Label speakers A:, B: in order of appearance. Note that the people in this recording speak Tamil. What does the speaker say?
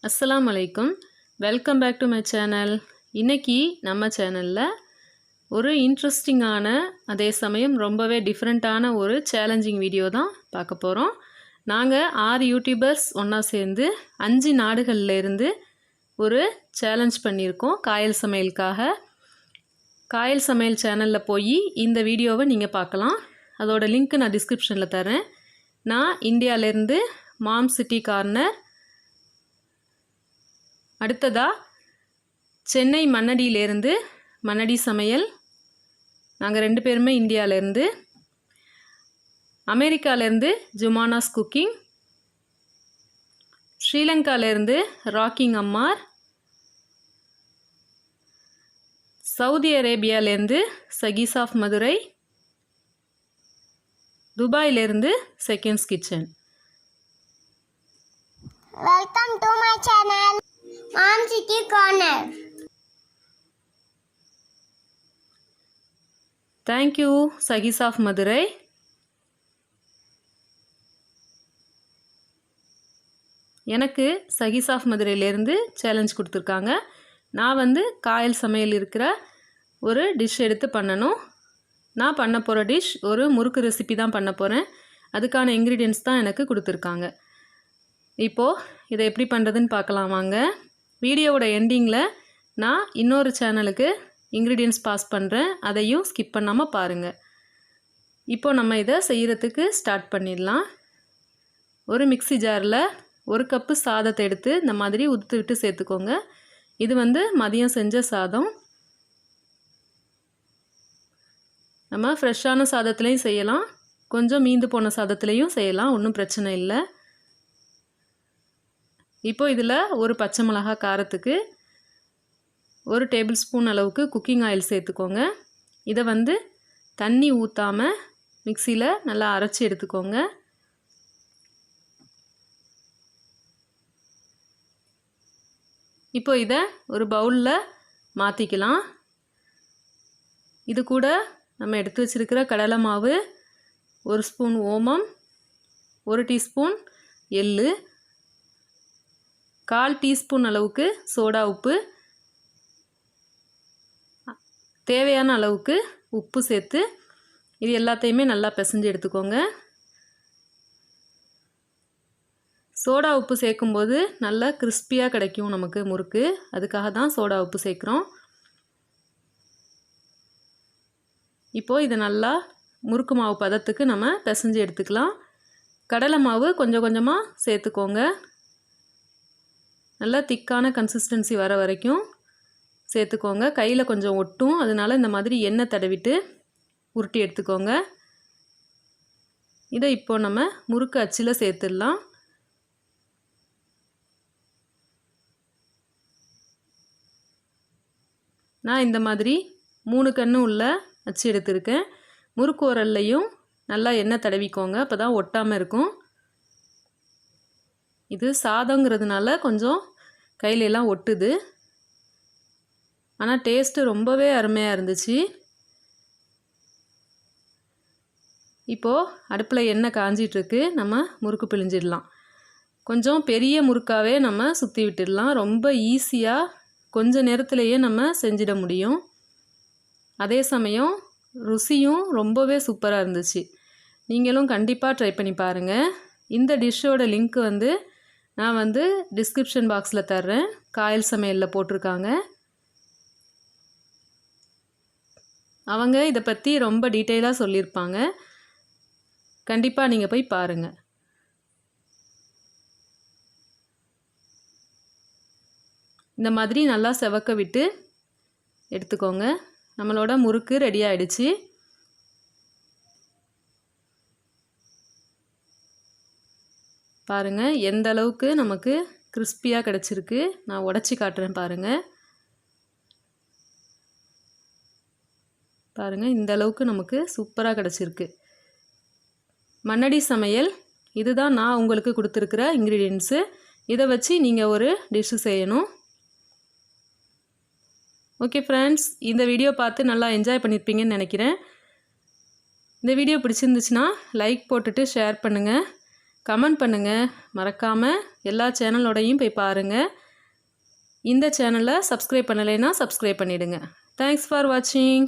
A: அஸ்ஸலாமு அலைக்கும். Welcome back to my channel. இன்றைக்கி நம்ம சேனலில் ஒரு இன்ட்ரெஸ்டிங்கான அதே சமயம் ரொம்பவே டிஃப்ரெண்ட்டான ஒரு சேலஞ்சிங் வீடியோ தான் பார்க்க போகிறோம். நாங்கள் 6 யூடியூபர்ஸ் ஒன்றா சேர்ந்து 5 நாடுகள்லேருந்து ஒரு சேலஞ்ச் பண்ணியிருக்கோம் காயல் சமையலுக்காக. காயல் சமையல் சேனலில் போய் இந்த வீடியோவை நீங்கள் பார்க்கலாம். அதோட லிங்க் நான் டிஸ்கிரிப்ஷனில் தரேன். நான் இந்தியாவிலேருந்து மாம் சிட்டி கார்னர், அடுத்ததாக சென்னை மண்ணடியிலேருந்து மண்ணடி சமையல், நாங்கள் 2 பேருமே இந்தியாவிலேருந்து, அமெரிக்காவிலேருந்து ஜுமானாஸ் குக்கிங், ஸ்ரீலங்காவிலேருந்து ராக்கிங் அம்மார், சவுதி அரேபியாவிலேருந்து சகீஸ் ஆஃப் மதுரை, துபாயிலேருந்து seconds kitchen.
B: Welcome to my channel, Mom City Corner.
A: Thank you, Sakees of Madurai. எனக்கு சகீஸ் ஆஃப் மதுரையிலேருந்து சேலஞ்ச் கொடுத்துருக்காங்க. நான் காயல் சமையல் இருக்கிற ஒரு டிஷ் எடுத்து பண்ணணும். நான் பண்ண போகிற டிஷ் ஒரு முறுக்கு ரெசிபி தான் பண்ண போகிறேன். அதுக்கான இன்க்ரீடியன்ட்ஸ் தான் எனக்கு கொடுத்துருக்காங்க. இப்போது இதை எப்படி பண்ணுறதுன்னு பார்க்கலாம் வாங்க. வீடியோவோட எண்டிங்கில் நான் இன்னொரு சேனலுக்கு இன்க்ரீடியன்ட்ஸ் பாஸ் பண்ணுறேன், அதையும் ஸ்கிப் பண்ணாமல் பாருங்கள். இப்போ நம்ம இதை செய்கிறதுக்கு ஸ்டார்ட் பண்ணிடலாம். ஒரு மிக்ஸி ஜாரில் 1 கப்பு சாதத்தை எடுத்து இந்த மாதிரி உதுத்து விட்டு சேர்த்துக்கோங்க. இது மதியம் செஞ்ச சாதம். நம்ம ஃப்ரெஷ்ஷான சாதத்துலேயும் செய்யலாம், கொஞ்சம் மீந்து போன சாதத்துலேயும் செய்யலாம், ஒன்றும் பிரச்சனை இல்லை. இப்போ இதில் ஒரு பச்சை மிளகாய் காரத்துக்கு 1 டேபிள் ஸ்பூன் அளவுக்கு குக்கிங் ஆயில் சேர்த்துக்கோங்க. இதை தண்ணி ஊற்றாமல் மிக்சியில் நல்லா அரைச்சி எடுத்துக்கோங்க. இப்போ இதை ஒரு பவுலில் மாற்றிக்கலாம். இது கூட நம்ம எடுத்து வச்சுருக்கிற கடலை மாவு, 1 ஸ்பூன் ஓமம், 1 டீஸ்பூன் எள்ளு, 1/4 டீஸ்பூன் அளவுக்கு சோடா உப்பு, தேவையான அளவுக்கு உப்பு சேர்த்து இது எல்லாத்தையுமே நல்லா பிசைஞ்சு எடுத்துக்கோங்க. சோடா உப்பு சேர்க்கும்போது நல்லா கிறிஸ்பியாக கிடைக்கும் நமக்கு முறுக்கு, அதுக்காக தான் சோடா உப்பு சேர்க்குறோம். இப்போது இதை நல்லா முறுக்கு மாவு பதத்துக்கு நம்ம பிசைஞ்சு எடுத்துக்கலாம். கடலை மாவு கொஞ்சம் கொஞ்சமாக சேர்த்துக்கோங்க. நல்லா திக்கான கன்சிஸ்டன்சி வர வரைக்கும் சேர்த்துக்கோங்க. கையில் கொஞ்சம் ஒட்டும், அதனால் இந்த மாதிரி எண்ணெய் தடவிட்டு உருட்டி எடுத்துக்கோங்க. இதை இப்போது நம்ம முறுக்கு அச்சில் சேர்த்துடலாம். நான் இந்த மாதிரி 3 கண்ணு உள்ள அச்சு எடுத்திருக்கேன். முறுக்கு உரல்லையும் நல்லா எண்ணெய் தடவிக்கோங்க, அப்போ தான் ஒட்டாமல் இருக்கும். இது சாதங்கிறதுனால கொஞ்சம் கையிலெல்லாம் ஒட்டுது, ஆனால் டேஸ்ட்டு ரொம்பவே அருமையாக இருந்துச்சு. இப்போது அடுப்பில் எண்ணெய் காஞ்சிட்ருக்கு, நம்ம முறுக்கு பிழிஞ்சிடலாம். கொஞ்சம் பெரிய முறுக்காகவே நம்ம சுற்றி விட்டுடலாம். ரொம்ப ஈஸியாக கொஞ்ச நேரத்திலேயே நம்ம செஞ்சிட முடியும். அதே சமயம் ருசியும் ரொம்பவே சூப்பராக இருந்துச்சு. நீங்களும் கண்டிப்பாக ட்ரை பண்ணி பாருங்கள். இந்த டிஷ்ஷோட லிங்க் நான் டிஸ்கிரிப்ஷன் பாக்ஸில் தர்றேன். காயல் சமையலில் போட்டிருக்காங்க. அவங்க இதை பற்றி ரொம்ப டீட்டெயிலாக சொல்லியிருப்பாங்க. கண்டிப்பாக நீங்கள் போய் பாருங்கள். இந்த மாதிரி நல்லா செவக்க விட்டு எடுத்துக்கோங்க. நம்மளோட முறுக்கு ரெடி ஆகிடுச்சு. பாருங்கள் எந்த அளவுக்கு நமக்கு கிறிஸ்பியாக கிடச்சிருக்கு. நான் உடச்சி காட்டுறேன் பாருங்கள். பாருங்கள் இந்த அளவுக்கு நமக்கு சூப்பராக கிடச்சிருக்கு. மண்ணடி சமையல் இதுதான் நான் உங்களுக்கு கொடுத்துருக்குற இன்க்ரீடியன்ட்ஸு. இதை வச்சு நீங்கள் ஒரு டிஷ்ஷு செய்யணும். ஓகே ஃப்ரெண்ட்ஸ், இந்த வீடியோ பார்த்து நல்லா என்ஜாய் பண்ணியிருப்பீங்கன்னு நினைக்கிறேன். இந்த வீடியோ பிடிச்சிருந்துச்சுன்னா லைக் போட்டுட்டு ஷேர் பண்ணுங்கள், கமெண்ட் பண்ணுங்கள். மறக்காமல் எல்லா சேனலோடையும் போய் பாருங்கள். இந்த சேனலை சப்ஸ்கிரைப் பண்ணலைன்னா சப்ஸ்கிரைப் பண்ணிவிடுங்க. தேங்க்ஸ் ஃபார் வாட்சிங்.